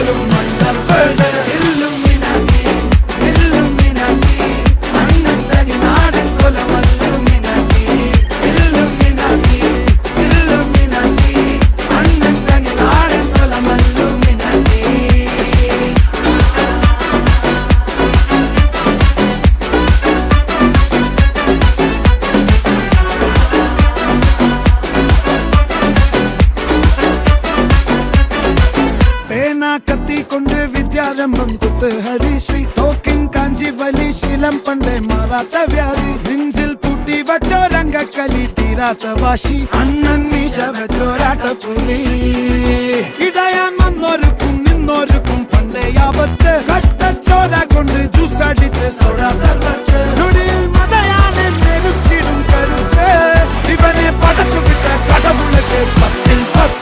പോലും മണ്ടപ്പേട് Illuminati Illuminati അണ്ണൻ തനി നാടൻ കൊലമല്ലുമിനാറ്റി ഇല്ലുമിനാറ്റി ഇല്ലുമിനാറ്റി അണ്ണൻ തനി നാടൻ കൊലമല്ലുമിനാറ്റി. കത്തി കൊണ്ട് വിദ്യാരംഭം കുത്ത് ഹരിശ്രീ തോക്കിൻ കാഞ്ചി വലി ശീലം പണ്ടേ മാറാത്ത വ്യാധി നെഞ്ചിൽ പൂട്ടി വച്ചോരംഗക്കലി തീരാത്ത വാശി അണ്ണൻ മീശ വെച്ചോരാട്ട പുലി ഇടയാൻ വന്നോർക്കും നിന്നോർക്കും പണ്ടേ ആപത്ത് കട്ടച്ചോര കൊണ്ട് ജ്യൂസ് അടിച്ച് സോഡ സർബത്ത്